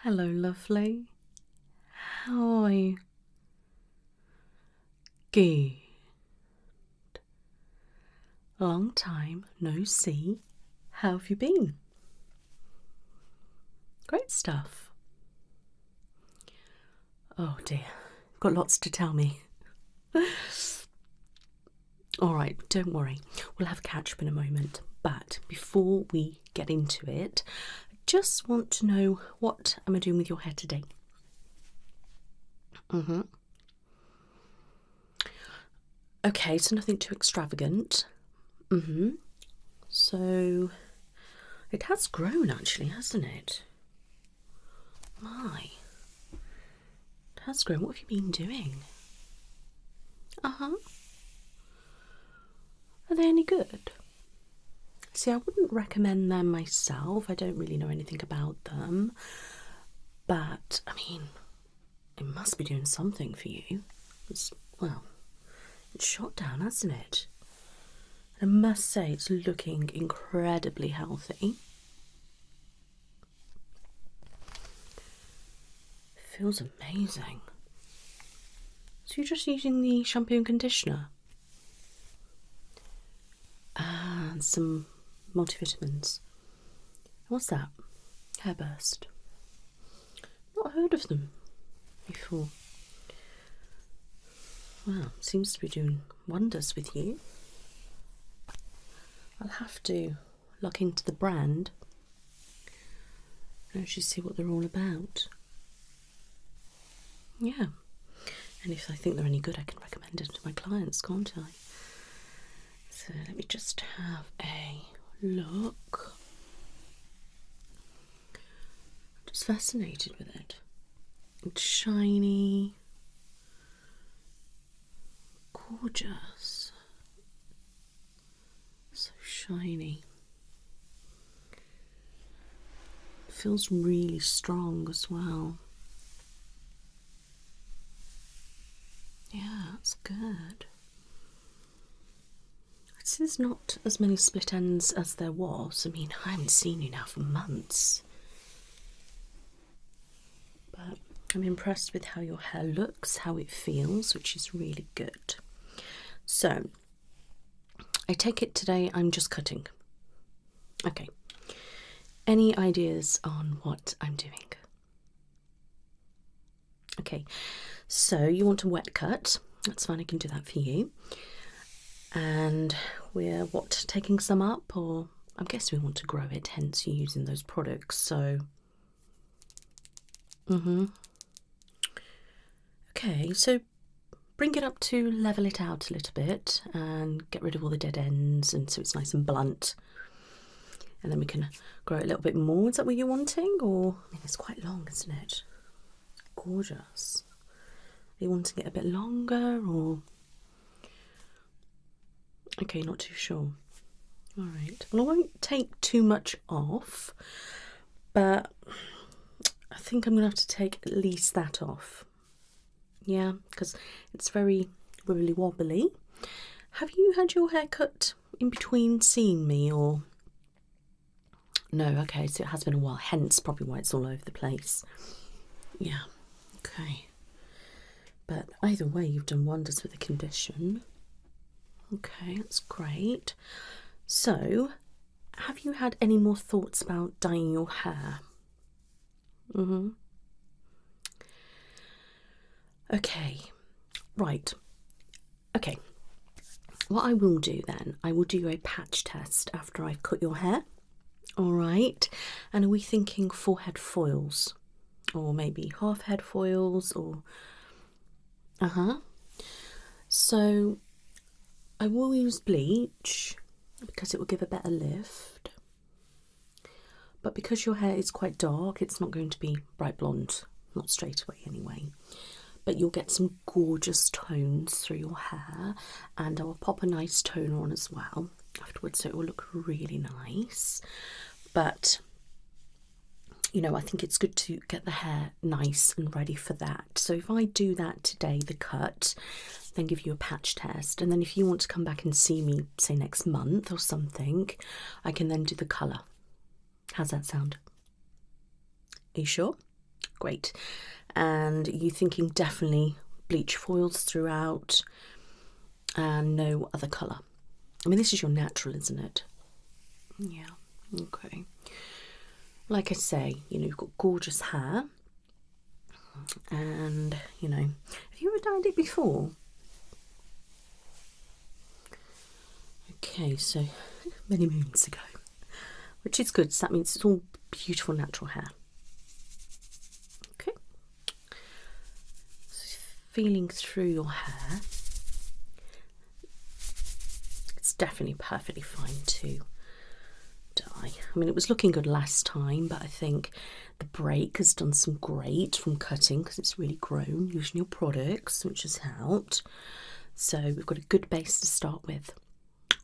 Hello, lovely. How are you? Good. Long time no see. How have you been? Great stuff. Oh dear, got lots to tell me. Alright, don't worry. We'll have a catch up in a moment. But before we get into it, I just want to know, what am I doing with your hair today? Okay, so nothing too extravagant. So it has grown actually, hasn't it? My, it has grown. What have you been doing? Are they any good? See, I wouldn't recommend them myself. I don't really know anything about them. But, I mean, it must be doing something for you. Well, it's shot down, hasn't it? I must say, it's looking incredibly healthy. It feels amazing. So you're just using the shampoo and conditioner? And some multivitamins. What's that? Hairburst. Not heard of them before. Well, seems to be doing wonders with you. I'll have to look into the brand and actually see what they're all about. Yeah. And if I think they're any good, I can recommend it to my clients, can't I? So let me just have a look. I'm just fascinated with it. It's shiny. Gorgeous. So shiny. Feels really strong as well. Yeah, that's good. There's not as many split ends as there was. I mean, I haven't seen you now for months. But I'm impressed with how your hair looks, how it feels, which is really good. So, I take it today I'm just cutting. Okay. Any ideas on what I'm doing? Okay, so you want a wet cut. That's fine, I can do that for you. And we're taking some up, or I guess we want to grow it, hence you're using those products. So okay, so bring it up to level it out a little bit and get rid of all the dead ends, and so it's nice and blunt, and then we can grow it a little bit more. Is that what you're wanting? Or, I mean, it's quite long, isn't it? Gorgeous. Are you wanting it a bit longer, or? Okay, not too sure. All right. Well, I won't take too much off, but I think I'm going to have to take at least that off. Yeah, because it's very wibbly wobbly. Have you had your hair cut in between seeing me, or? No, okay, so it has been a while, hence probably why it's all over the place. Yeah, okay. But either way, you've done wonders with the condition. Okay, that's great. So, have you had any more thoughts about dyeing your hair? Okay, right. Okay, what I will do then, I will do a patch test after I've cut your hair. All right, and are we thinking forehead foils? Or maybe half head foils, or... So, I will use bleach because it will give a better lift. But because your hair is quite dark, it's not going to be bright blonde, not straight away anyway. But you'll get some gorgeous tones through your hair, and I will pop a nice toner on as well afterwards, so it will look really nice. But, you know, I think it's good to get the hair nice and ready for that. So if I do that today, the cut, then give you a patch test, and then if you want to come back and see me, say next month or something, I can then do the colour. How's that sound? Are you sure? Great. And you thinking definitely bleach foils throughout and no other colour? I mean, this is your natural, isn't it? Yeah, okay. Like I say, you know, you've got gorgeous hair. And, you know, have you ever dyed it before? Okay, so many moons ago. Which is good, so that means it's all beautiful natural hair. Okay. So feeling through your hair. It's definitely perfectly fine to dye. I mean, it was looking good last time, but I think the break has done some great from cutting because it's really grown using your products, which has helped. So we've got a good base to start with.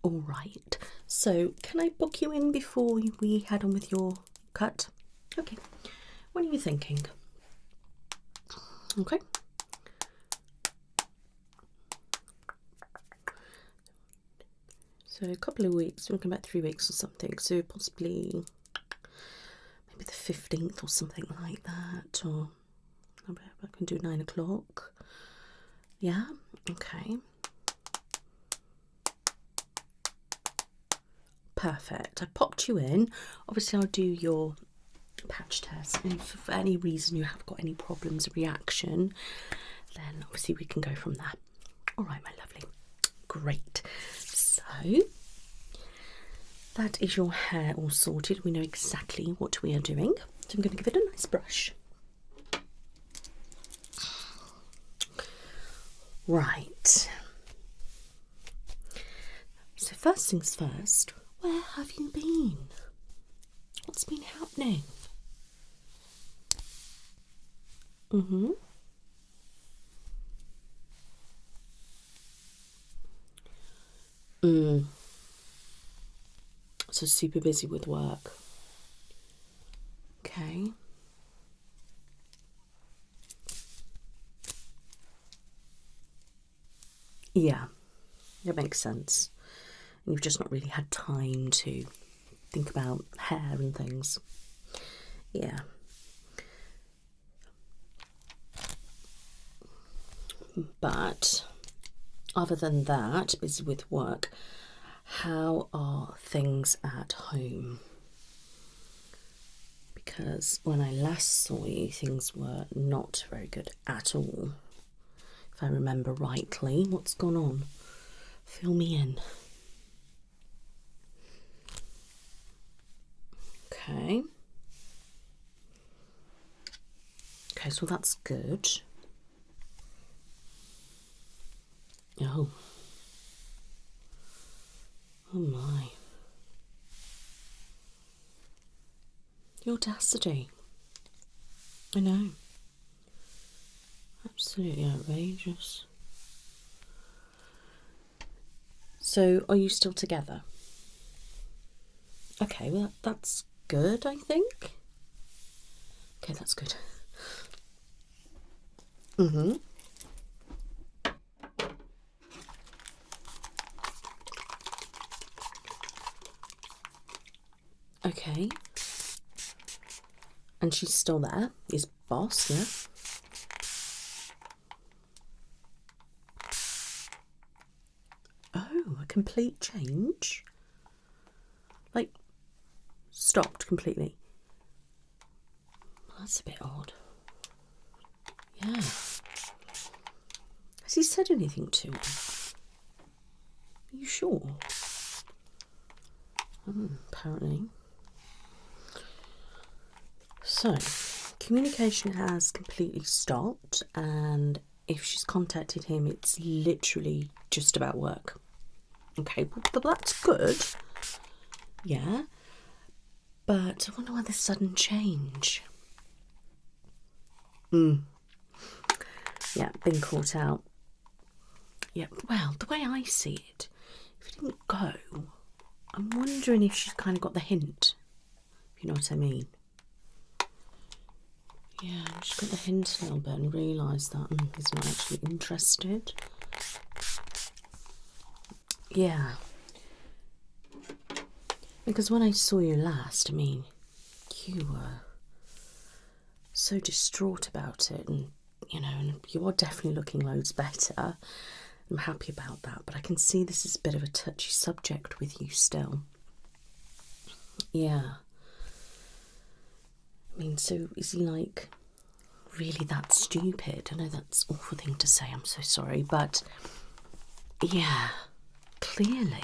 All right, so can I book you in before we head on with your cut? Okay, what are you thinking? Okay. So a couple of weeks, we're looking about 3 weeks or something, so possibly maybe the 15th or something like that, or I can do 9 o'clock. Yeah, okay. Perfect. I popped you in. Obviously, I'll do your patch test. And if for any reason you have got any problems, reaction, then obviously we can go from there. All right, my lovely. Great. So that is your hair all sorted. We know exactly what we are doing. So I'm going to give it a nice brush. Right. So first things first, where have you been? What's been happening? So super busy with work. Okay. Yeah, that makes sense. And you've just not really had time to think about hair and things. Yeah. But other than that, busy with work, how are things at home? Because when I last saw you, things were not very good at all. If I remember rightly, what's gone on? Fill me in. Okay. Okay, so that's good. Oh. Oh my. The audacity. I know. Absolutely outrageous. So, are you still together? Okay, well, that's good, I think. Okay, that's good. Okay. And she's still there, is boss, yeah? Oh, a complete change? Like, stopped completely? Well, that's a bit odd. Yeah. Has he said anything to her? Are you sure? Apparently. So, communication has completely stopped, and if she's contacted him, it's literally just about work. Okay, but that's good. Yeah. But I wonder why this sudden change. Yeah, been caught out. Yeah, well, the way I see it, if it didn't go, I'm wondering if she's kind of got the hint. If you know what I mean. Yeah, she's got the hint a little bit and realised that he's not actually interested. Yeah. Because when I saw you last, I mean, you were so distraught about it, and and you are definitely looking loads better. I'm happy about that, but I can see this is a bit of a touchy subject with you still. Yeah. I mean, so is he like really that stupid? I know that's an awful thing to say, I'm so sorry, but yeah, clearly.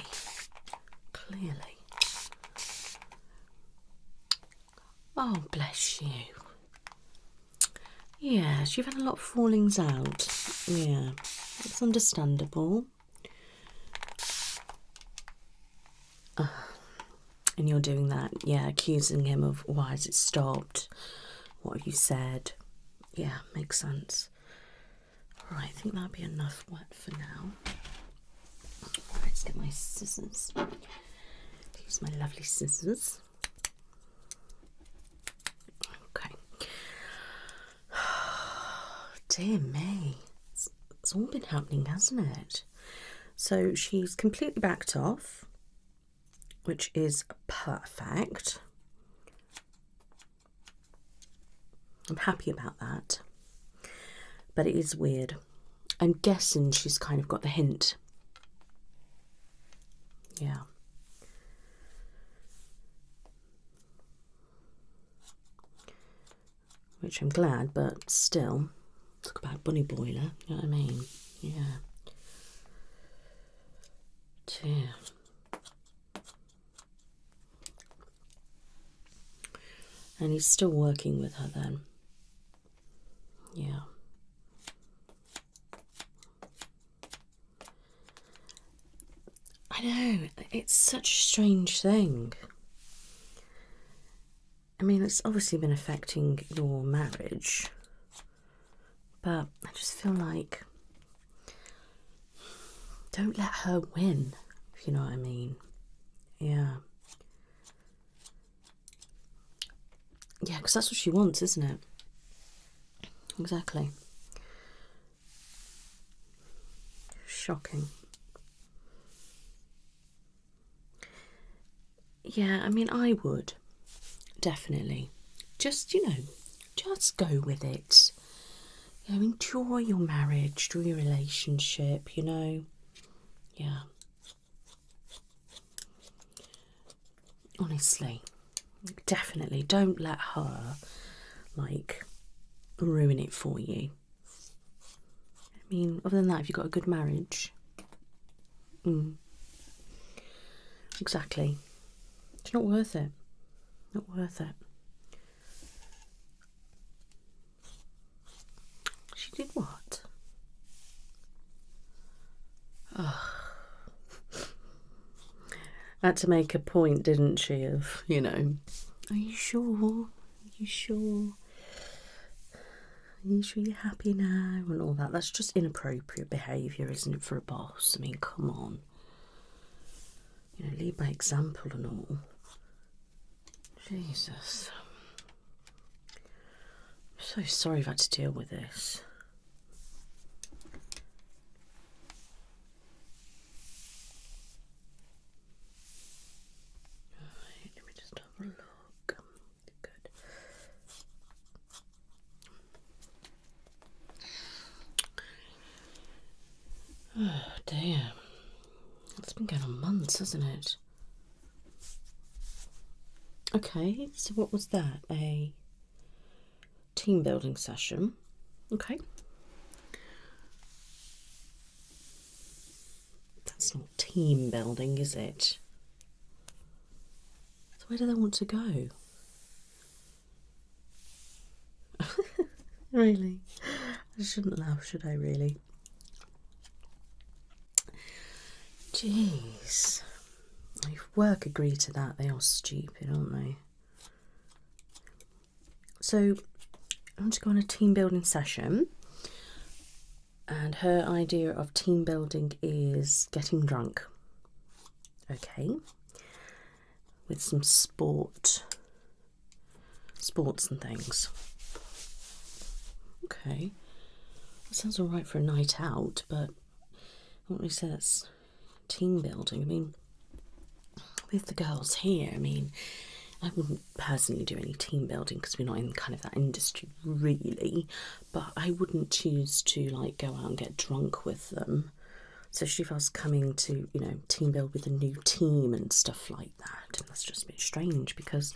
Oh, bless you. Yes, you've had a lot of fallings out. Yeah, it's understandable. And you're doing that, yeah, accusing him of why has it stopped? What have you said? Yeah, makes sense. Alright, I think that'll be enough wet for now. Right, let's get my scissors. Use my lovely scissors. Okay. Dear me. It's all been happening, hasn't it? So she's completely backed off, which is perfect. I'm happy about that. But it is weird. I'm guessing she's kind of got the hint. Yeah. Which I'm glad, but still, talk about bunny boiler, you know what I mean? Yeah. Dear. And he's still working with her then. Yeah. I know, it's such a strange thing. I mean, it's obviously been affecting your marriage, but I just feel like don't let her win, if you know what I mean. Yeah. Yeah, because that's what she wants, isn't it? Exactly. Shocking. Yeah, I mean, I would. Definitely. Just, just go with it. Enjoy your marriage, enjoy your relationship, Yeah. Honestly, definitely don't let her, ruin it for you. I mean, other than that, have you got a good marriage? Exactly. It's not worth it. Not worth it. She did what? Ugh. Had to make a point, didn't she, of, are you sure? Are you sure? Are you sure you're happy now? And all that. That's just inappropriate behaviour, isn't it, for a boss? I mean, come on. Lead by example and all. Jesus. I'm so sorry I've had to deal with this. Right, let me just have a look. Good. Oh dear. It's been going on months, hasn't it? Okay, so what was that? A team building session. Okay. That's not team building, is it? So where do they want to go? Really? I shouldn't laugh, should I really? Jeez. If work agree to that, they are stupid, aren't they? So, I want to go on a team building session, and her idea of team building is getting drunk. Okay. With some sports and things. Okay. That sounds alright for a night out, but I wouldn't really say that's team building. I mean, with the girls here, I wouldn't personally do any team building because we're not in kind of that industry really, but I wouldn't choose to like go out and get drunk with them. Especially if I was coming to, you know, team build with a new team and stuff like that. And that's just a bit strange because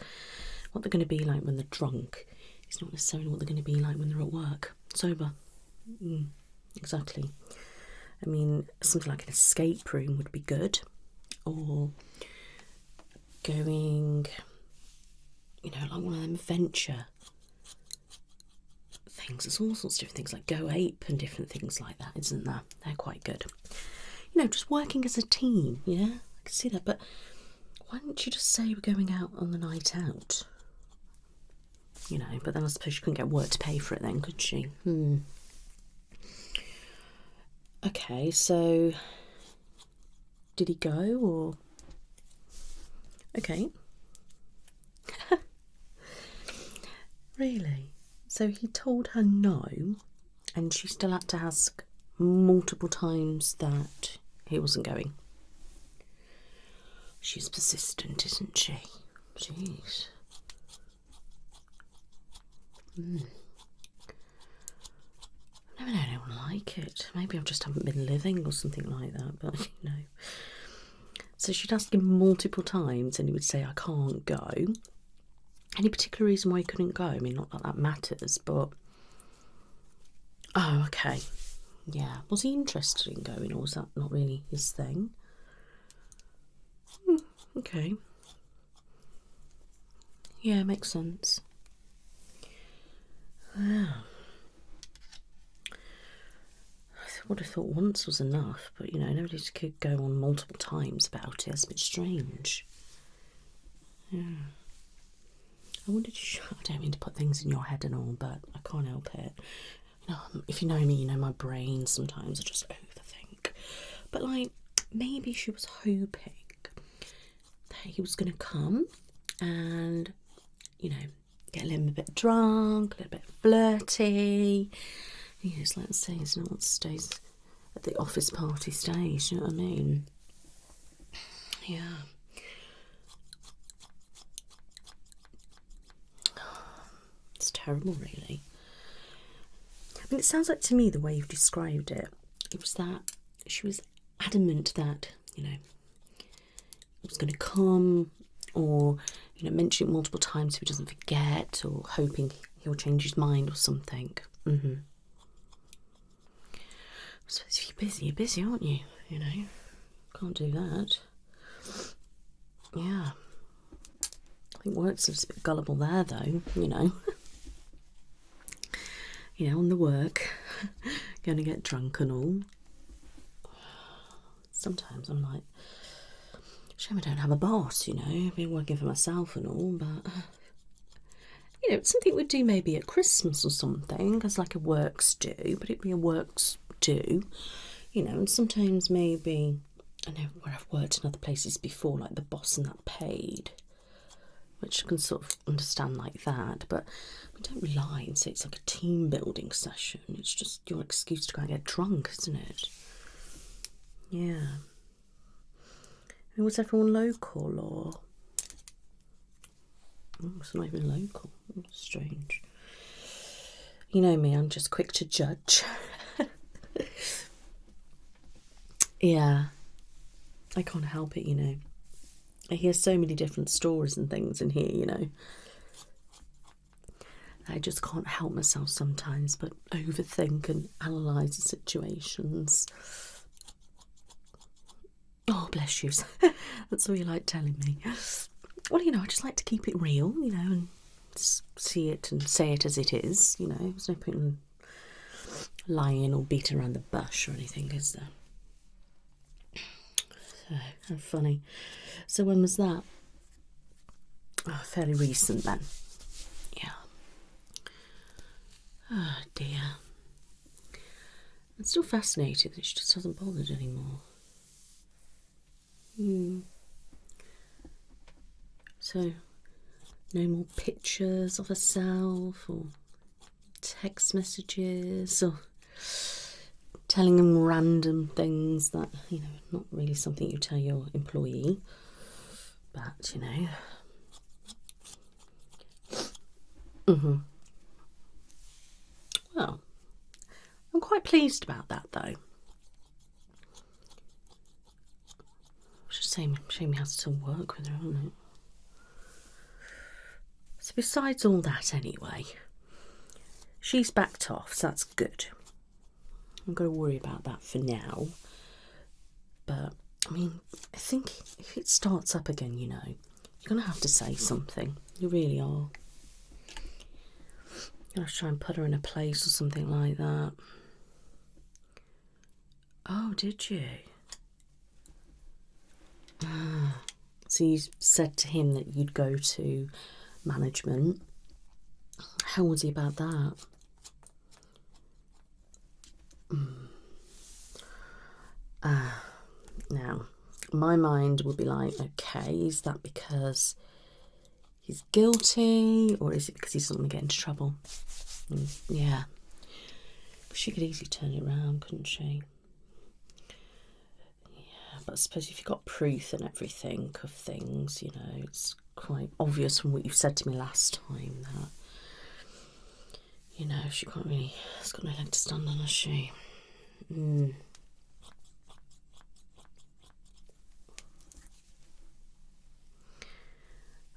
what they're going to be like when they're drunk is not necessarily what they're going to be like when they're at work, sober. Exactly. I mean, something like an escape room would be good, or going, you know, like one of them adventure things. There's all sorts of different things like Go Ape and different things like that, isn't there? They're quite good. You know, just working as a team, yeah? I can see that, but why don't you just say we're going out on the night out? You know, but then I suppose you couldn't get work to pay for it then, could she? Okay, so did he go or? Okay. Really? So he told her no, and she still had to ask multiple times that he wasn't going. She's persistent, isn't she? Jeez. I've never known anyone like it. Maybe I just haven't been living or something like that, but you know. So she'd ask him multiple times and he would say, I can't go. Any particular reason why he couldn't go? I mean, not that that matters, but... Oh, okay. Yeah. Was he interested in going, or was that not really his thing? Okay. Yeah, makes sense. Yeah. I would have thought once was enough, but you know, nobody could go on multiple times about it. It's a bit strange. Yeah. I wanted to I don't mean to put things in your head and all, but I can't help it. You know, if you know me, you know my brain sometimes I just overthink. But like, maybe she was hoping that he was going to come and, you know, get a little bit drunk, a little bit flirty. You know, it's like I say, it's not what stays at the office party stage, you know what I mean? Yeah. It's terrible, really. I mean, it sounds like to me, the way you've described it, it was that she was adamant that, you know, it was going to come, or, you know, mention it multiple times so he doesn't forget, or hoping he'll change his mind or something. I suppose if you're busy, aren't you? You know, can't do that. Yeah. I think work's a bit gullible there, though, you know. You know, on the work, going to get drunk and all. Sometimes I'm like, shame I don't have a boss, you know. I've been working for myself and all, but, you know, it's something we'd do maybe at Christmas or something, as like a works do, but it'd be a works do, you know, and sometimes maybe, I know where I've worked in other places before, like the boss and that paid, which I can sort of understand like that, but we don't rely and say it's like a team building session. It's just your excuse to go and get drunk, isn't it? Yeah. And was everyone local, or? Oh, it's not even local. That's strange. You know me, I'm just quick to judge. Yeah. I can't help it, you know. I hear so many different stories and things in here, you know. I just can't help myself sometimes but overthink and analyse the situations. Oh, bless you. That's all you like telling me. Well, you know, I just like to keep it real, you know, and see it and say it as it is, you know. There's no point in lying or beating around the bush or anything, is there? So, how funny. So when was that? Oh, fairly recent then. Yeah. Oh dear. I'm still fascinated that she just hasn't bothered anymore. So, no more pictures of herself, or text messages, or telling them random things that, you know, not really something you tell your employee, but, you know, Well, I'm quite pleased about that though. It's just a shame he has to work with her, isn't it? So besides all that anyway, she's backed off, so that's good. I'm going to worry about that for now. But, I mean, I think if it starts up again, you know, you're going to have to say something. You really are. You're going to try and put her in a place or something like that. Oh, did you? So you said to him that you'd go to management. How was he about that? Now, my mind would be like, okay, is that because he's guilty, or is it because he doesn't want to get into trouble? Yeah. She could easily turn it around, couldn't she? Yeah, but I suppose if you've got proof and everything of things, you know, it's quite obvious from what you said to me last time that, you know, she can't really, has got no leg to stand on, has she?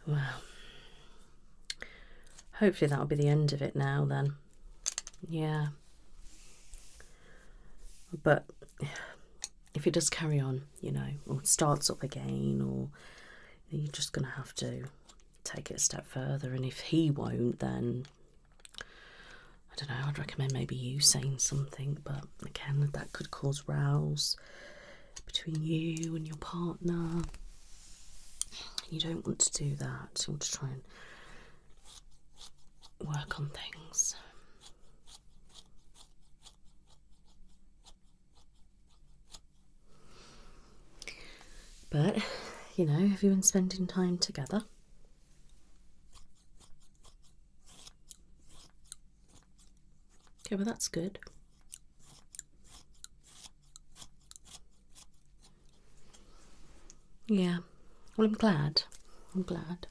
Well, hopefully that'll be the end of it now then. Yeah. But if it does carry on, you know, or it starts up again, or you're just going to have to take it a step further. And if he won't, then I don't know, I'd recommend maybe you saying something. But again, that could cause rows between you and your partner. You don't want to do that. You want to try and work on things. But, you know, have you been spending time together? Okay, well that's good. Yeah, well I'm glad. I'm glad.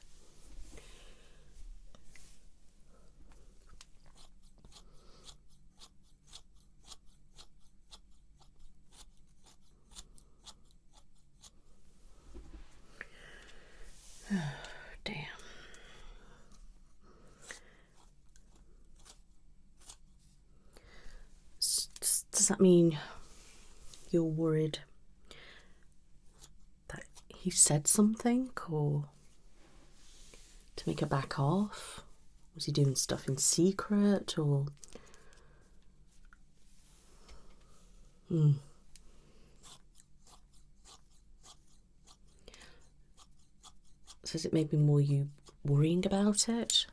Oh, damn. Does that mean you're worried that he said something, or to make her back off? Was he doing stuff in secret, or? So has it maybe more you worrying about it?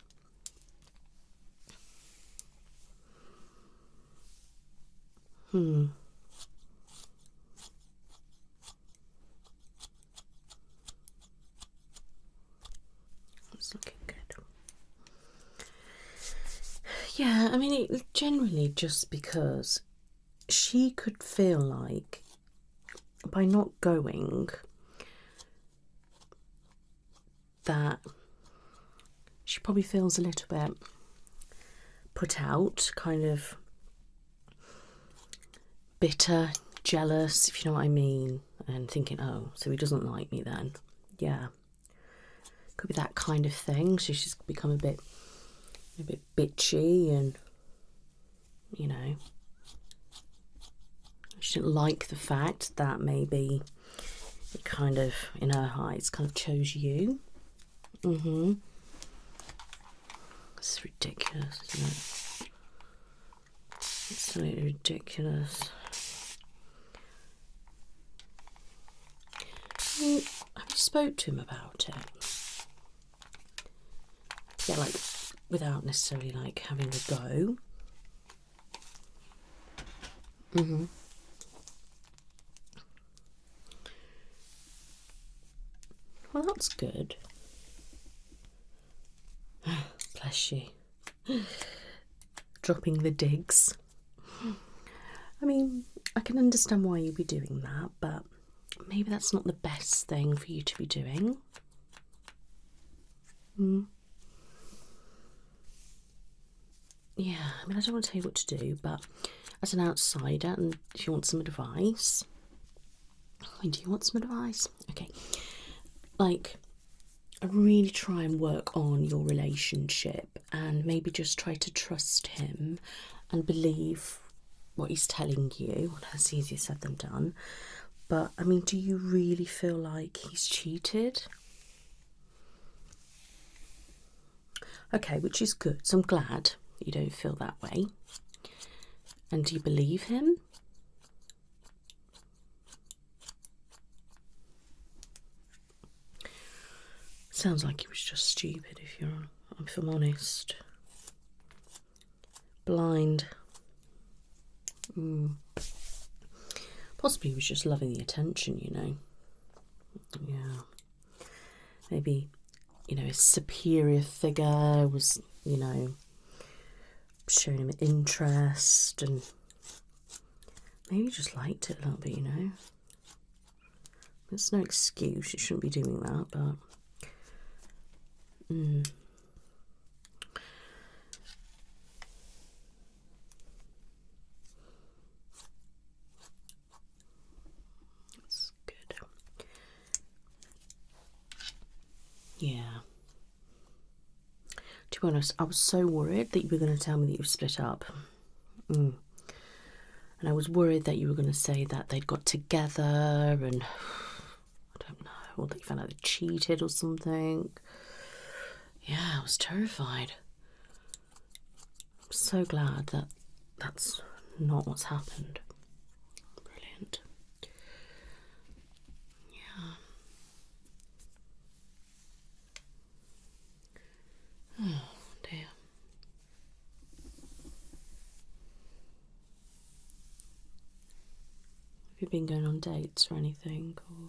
It's looking good. Yeah, I mean, it generally just because she could feel like by not going that she probably feels a little bit put out, kind of bitter, jealous, if you know what I mean, and thinking, oh, so he doesn't like me then. Yeah, could be that kind of thing. So she's become a bit bitchy, and you know, she didn't like the fact that maybe it kind of, in her eyes, kind of chose you. It's ridiculous, isn't it? Absolutely ridiculous. I mean, have you spoke to him about it? Yeah, like, without necessarily, like, having a go. Well, that's good. Bless you. Dropping the digs. I mean, I can understand why you'd be doing that, but maybe that's not the best thing for you to be doing. yeah, I mean, I don't want to tell you what to do, but as an outsider, and if you want some advice, do you want some advice? Okay, like, I really try and work on your relationship and maybe just try to trust him and believe what he's telling you. That's easier said than done. But, I mean, do you really feel like he's cheated? Okay, which is good. So I'm glad you don't feel that way. And do you believe him? Sounds like he was just stupid, if I'm honest. Blind. Possibly he was just loving the attention, you know. Yeah. Maybe, you know, his superior figure was, you know, showing him interest, and maybe he just liked it a little bit, you know. It's no excuse, you shouldn't be doing that, but that's good. Yeah. To be honest, I was so worried that you were going to tell me that you were split up. And I was worried that you were going to say that they'd got together and, I don't know, or that you found out they cheated or something. Yeah, I was terrified. I'm so glad that that's not what's happened. Brilliant. Yeah. Oh dear. Have you been going on dates or anything? Or...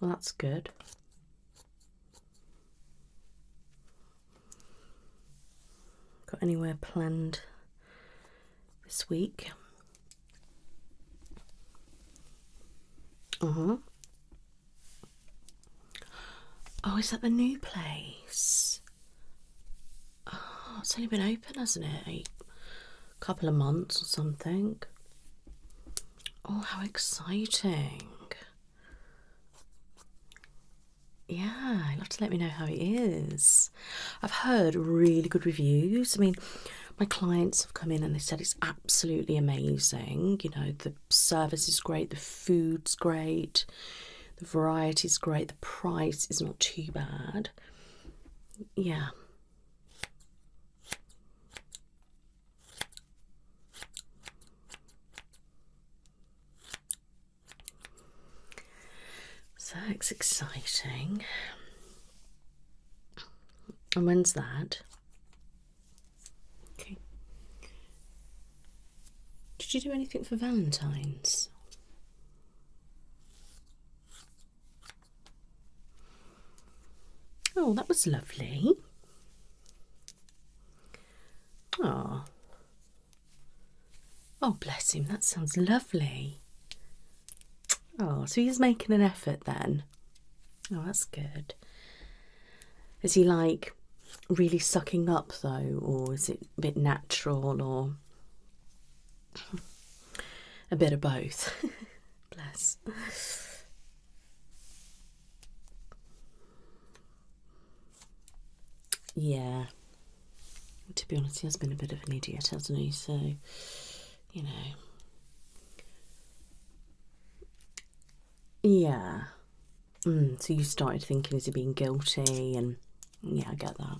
Well, that's good. Got anywhere planned this week? Oh, is that the new place? Oh, it's only been open, hasn't it? A couple of months or something. Oh, how exciting. Yeah, you'll have to let me know how it is. I've heard really good reviews. I mean, my clients have come in and they said it's absolutely amazing. You know, the service is great, the food's great, the variety's great, the price is not too bad. Yeah. So it's exciting. And when's that? Okay. Did you do anything for Valentine's? Oh, that was lovely. Oh. Oh, bless him. That sounds lovely. Oh, so he's making an effort then. Oh, that's good. Is he like really sucking up though, or is it a bit natural, or a bit of both? Bless. Yeah. To be honest, he has been a bit of an idiot, hasn't he? So, you know. Yeah. So you started thinking, is he being guilty? And yeah, I get that.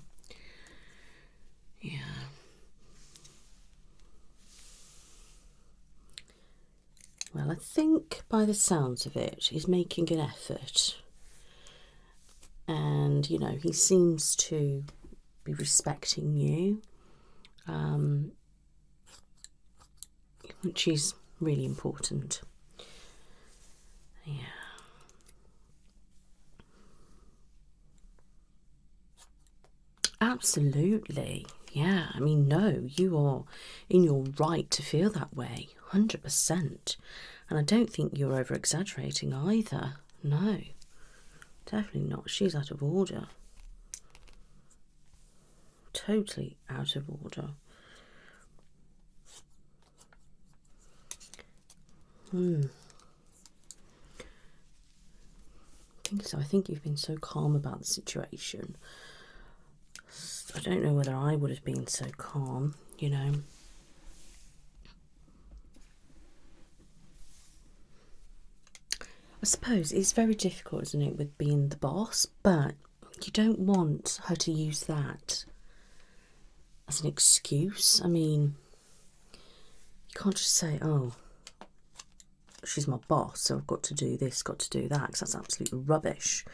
Yeah. Well, I think by the sounds of it, he's making an effort. And, you know, he seems to be respecting you, which is really important. Yeah. Absolutely. Yeah, I mean, no, you are in your right to feel that way, 100%. And I don't think you're over exaggerating either. No, Definitely not. She's out of order. Totally out of order. I think so. I think you've been so calm about the situation. I don't know whether I would have been so calm, you know. I suppose it's very difficult, isn't it, with being the boss, but you don't want her to use that as an excuse. I mean, you can't just say, oh, she's my boss, so I've got to do this, got to do that, because that's absolutely rubbish.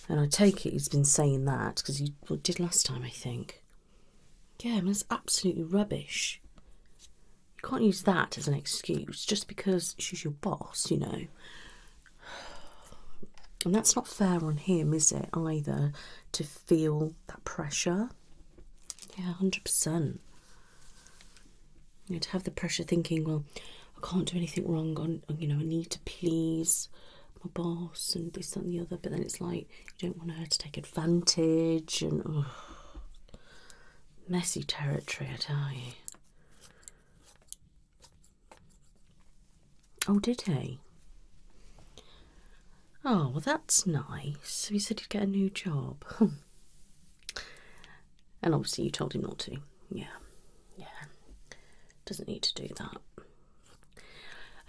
And I take it he's been saying that because he did last time, I think. Yeah, I mean, it's absolutely rubbish. You can't use that as an excuse just because she's your boss, you know. And that's not fair on him, is it, either, to feel that pressure? Yeah, 100%. You know, to have the pressure thinking, well, I can't do anything wrong, you know, I need to please my boss and this, that and the other, but then it's like, you don't want her to take advantage and, messy territory, I tell you. Oh, did he? Oh, well, that's nice. He said he'd get a new job. And obviously you told him not to. Yeah. Doesn't need to do that.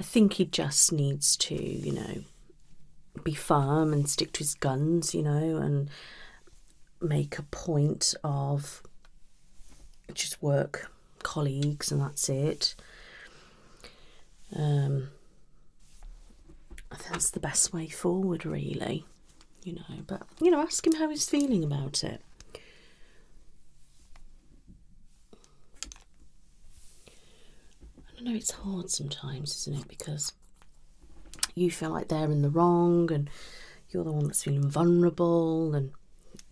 I think he just needs to, you know, be firm and stick to his guns, you know, and make a point of just work colleagues and that's it. I think that's the best way forward, really, you know. But, you know, ask him how he's feeling about it. I know it's hard sometimes, isn't it? Because you feel like they're in the wrong and you're the one that's feeling vulnerable and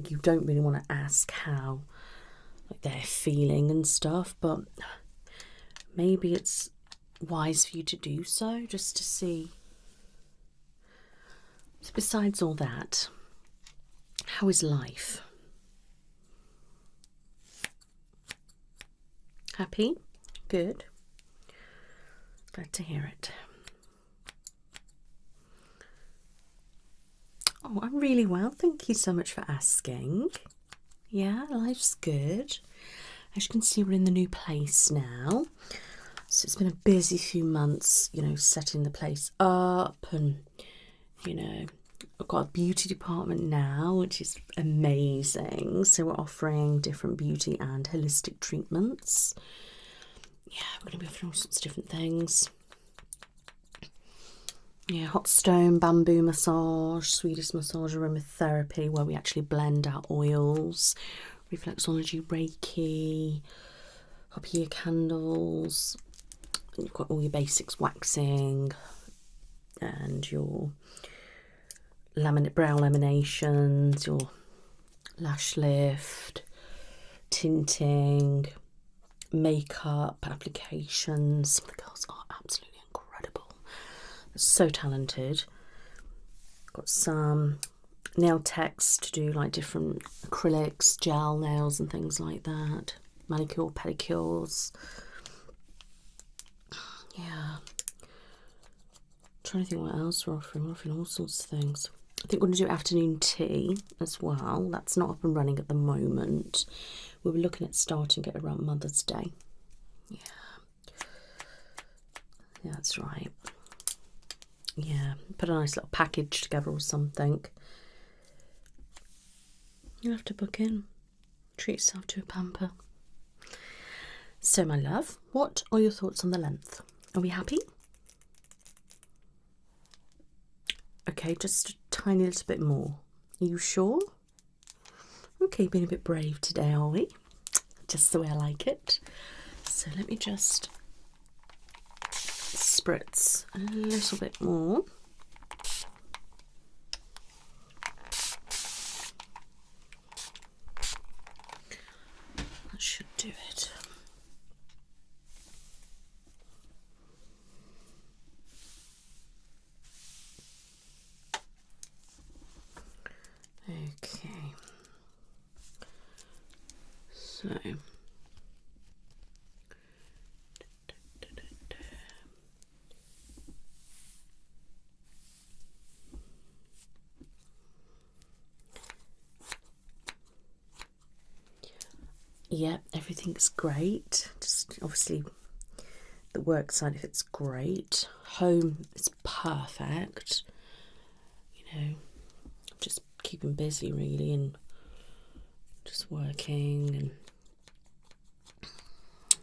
you don't really want to ask how like they're feeling and stuff, but maybe it's wise for you to do so, just to see. So besides all that, how is life? Happy? Good. Glad to hear it. Oh, I'm really well. Thank you so much for asking. Yeah, life's good. As you can see, we're in the new place now. So it's been a busy few months, you know, setting the place up and, you know, I've got a beauty department now, which is amazing. So we're offering different beauty and holistic treatments. Yeah, we're going to be offering all sorts of different things. Yeah, hot stone, bamboo massage, Swedish massage, aromatherapy, where we actually blend our oils, reflexology, Reiki, up here candles. And you've got all your basics, waxing, and your brow laminations, your lash lift, tinting, makeup applications. Some of the girls are absolutely incredible. They're so talented. Got some nail techs to do like different acrylics, gel nails and things like that. Manicure, pedicures. Yeah. Trying to think what else we're offering. We're offering all sorts of things. I think we're going to do afternoon tea as well. That's not up and running at the moment. We were looking at starting it around Mother's Day. Yeah. Yeah, that's right. Yeah, put a nice little package together or something. You'll have to book in. Treat yourself to a pamper. So, my love, what are your thoughts on the length? Are we happy? Okay, just a tiny little bit more. Are you sure? Okay, being a bit brave today, are we? Just the way I like it. So let me just spritz a little bit more. That should do it. Yeah, everything's great. Just obviously the work side of it's great. Home is perfect. You know, just keeping busy really and just working, and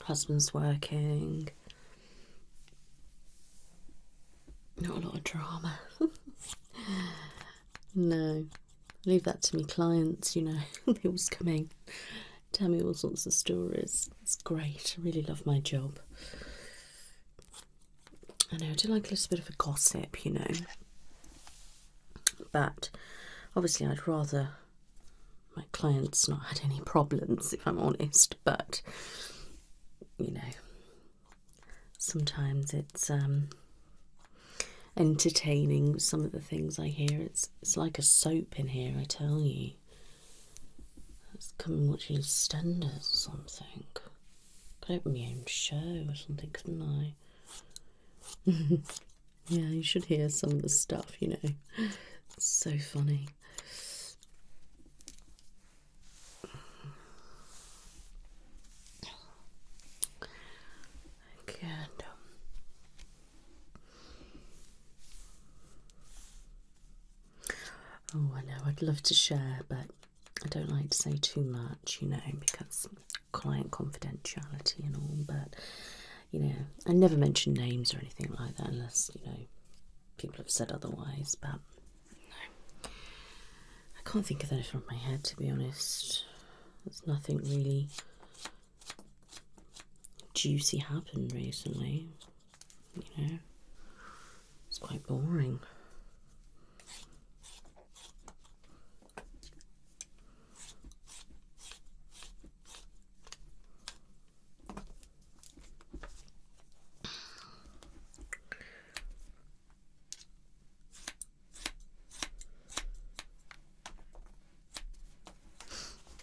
husband's working. Not a lot of drama. No, leave that to me clients, you know. They always come in, tell me all sorts of stories. It's great. I really love my job. I know, I do like a little bit of a gossip, you know. But obviously I'd rather my clients not had any problems, if I'm honest. But, you know, sometimes it's entertaining, some of the things I hear. It's like a soap in here, I tell you. It's come watching EastEnders or something. Could open my own show or something, couldn't I? Yeah, you should hear some of the stuff, you know. It's so funny. Good. Oh, I know, I'd love to share, but I don't like to say too much, you know, because client confidentiality and all. But, you know, I never mention names or anything like that unless, you know, people have said otherwise. But no, I can't think of anything off my head, to be honest. There's nothing really juicy happened recently, you know. It's quite boring.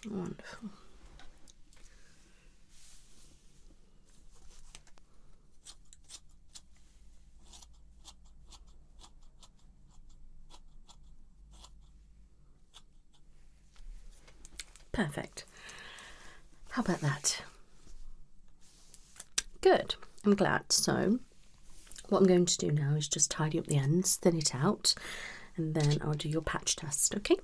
Wonderful. Perfect. How about that? Good. I'm glad. So what I'm going to do now is just tidy up the ends, thin it out, and then I'll do your patch test, okay?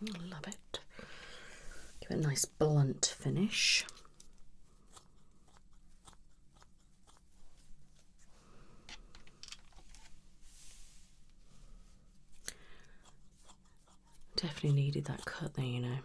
I love it. Give it a nice blunt finish. Definitely needed that cut there, you know.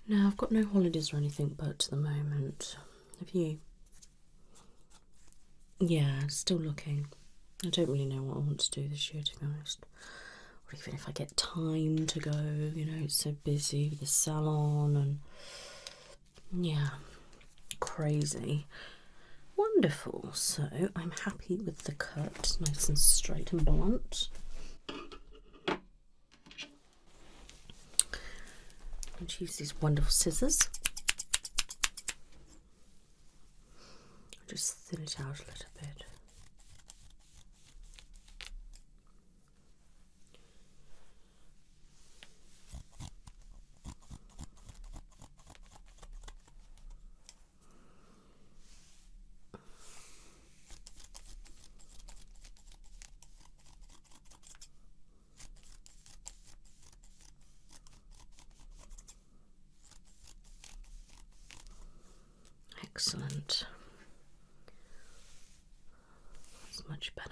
No, I've got no holidays or anything booked at the moment. Have you? Yeah, still looking. I don't really know what I want to do this year, to be honest. Or even if I get time to go, you know, it's so busy with the salon and yeah, crazy. Wonderful. So I'm happy with the cut, nice and straight and blunt. And use these wonderful scissors. Just thin it out a little bit. Excellent. That's much better.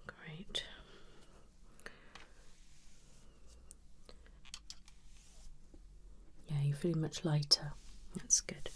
Great. Yeah, you're feeling much lighter. That's good.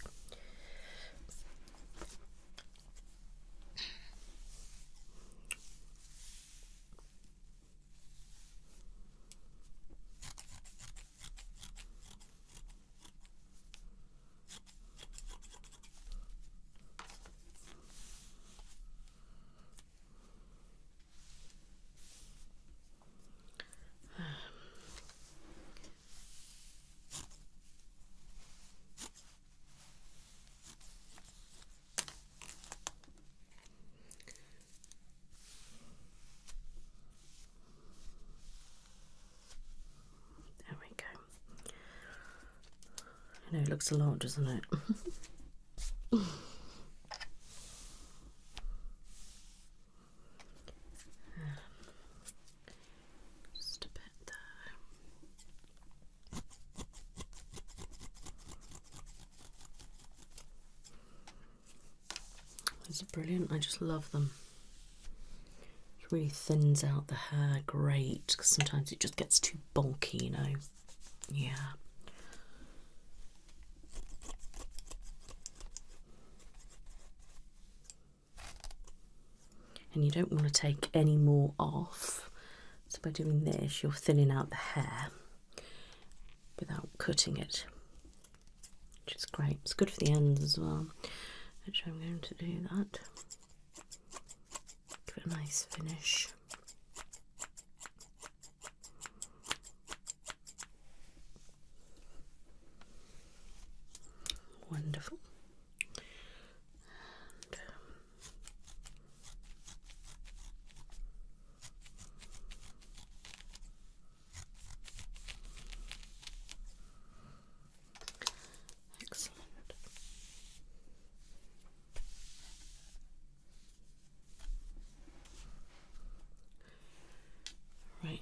There we go. I know it looks a lot, doesn't it? Just a bit there. These are brilliant. I just love them. It really thins out the hair great, because sometimes it just gets too bulky, you know. Yeah. And you don't want to take any more off. So by doing this, you're thinning out the hair without cutting it, which is great. It's good for the ends as well, which I'm going to do that. Give it a nice finish. Wonderful. Right.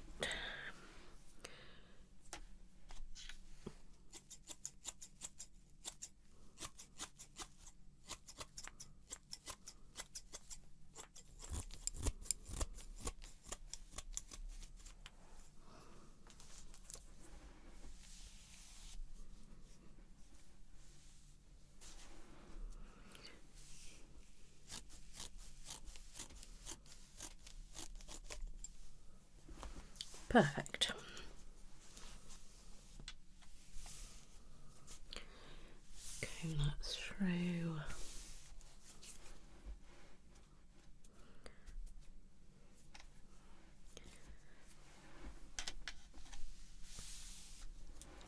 Perfect. Comb that through.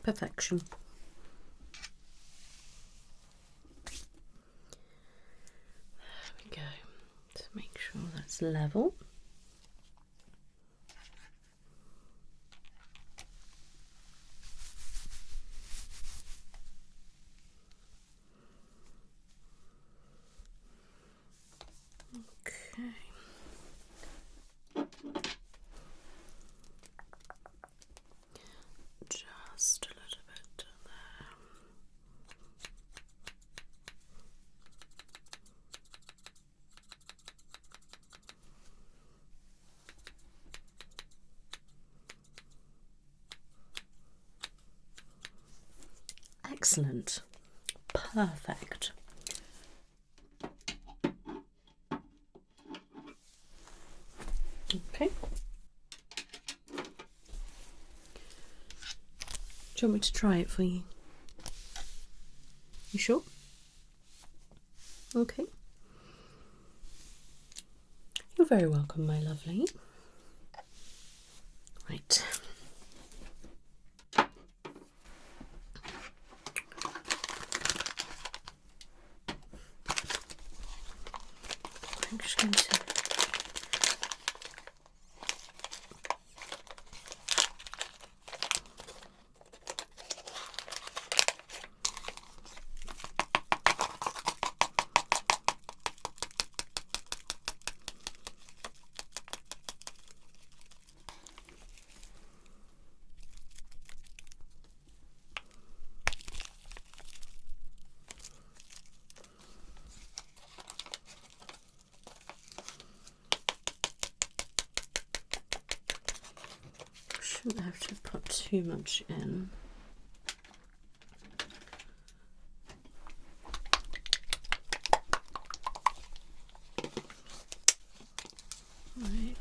Perfection. There we go. To make sure that's level. Just a little bit there. Excellent. Perfect. Okay. Do you want me to try it for you? You sure? Okay. You're very welcome, my lovely. Right. Shouldn't have to put too much in. Right.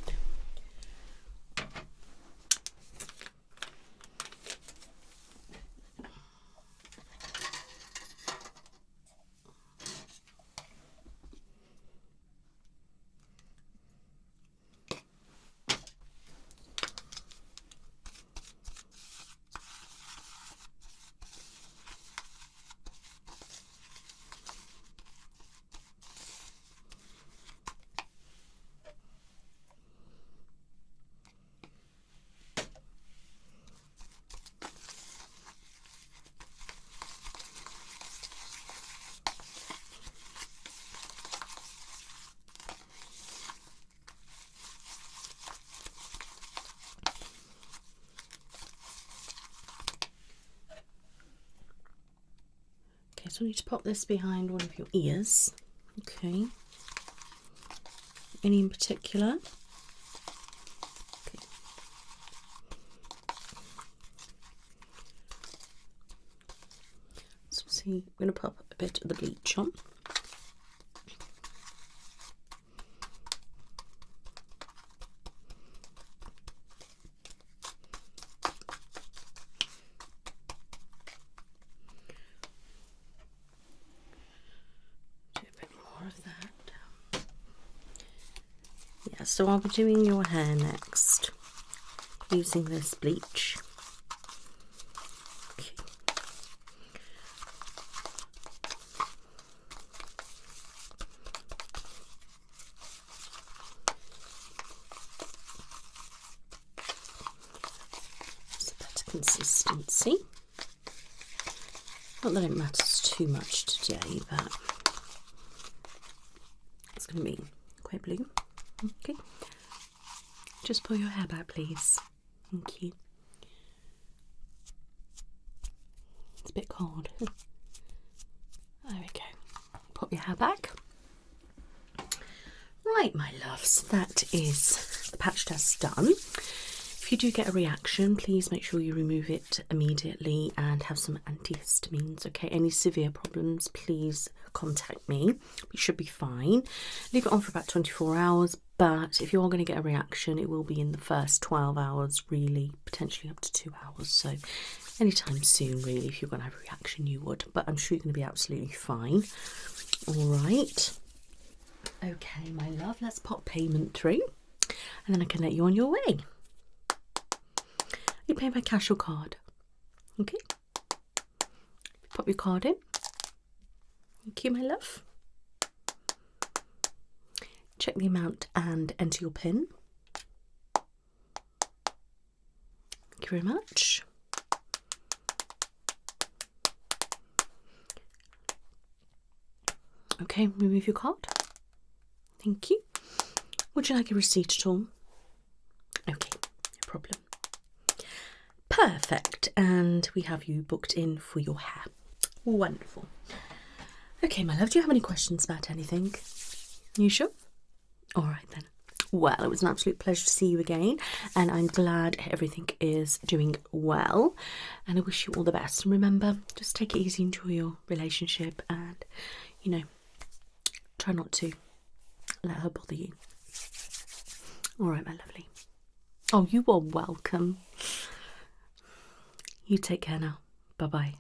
So I need to pop this behind one of your ears. Okay. Any in particular? Okay. So see, I'm going to pop a bit of the bleach on. So I'll be doing your hair next using this bleach. Okay. So that's consistency. Not that it matters too much today, but it's going to be quite blue. Okay, just pull your hair back, please. Thank you. It's a bit cold. There we go. Pop your hair back. Right, my loves, that is the patch test done. If you do get a reaction, please make sure you remove it immediately and have some antihistamines, okay? Any severe problems, please contact me. You should be fine. Leave it on for about 24 hours, but if you are going to get a reaction, it will be in the first 12 hours, really, potentially up to 2 hours. So anytime soon, really, if you're going to have a reaction, you would. But I'm sure you're going to be absolutely fine. All right. Okay, my love, let's pop payment through, and then I can let you on your way. You pay by cash or card. Okay. Pop your card in. Thank you, my love. Check the amount and enter your PIN. Thank you very much. Okay, remove your card. Thank you. Would you like a receipt at all? Okay, no problem. Perfect, and we have you booked in for your hair. Wonderful. Okay, my love, do you have any questions about anything? You sure? All right then. Well, it was an absolute pleasure to see you again, and I'm glad everything is doing well, and I wish you all the best. And remember, just take it easy, enjoy your relationship, and, you know, try not to let her bother you. All right, my lovely. Oh, you are welcome. You take care now. Bye-bye.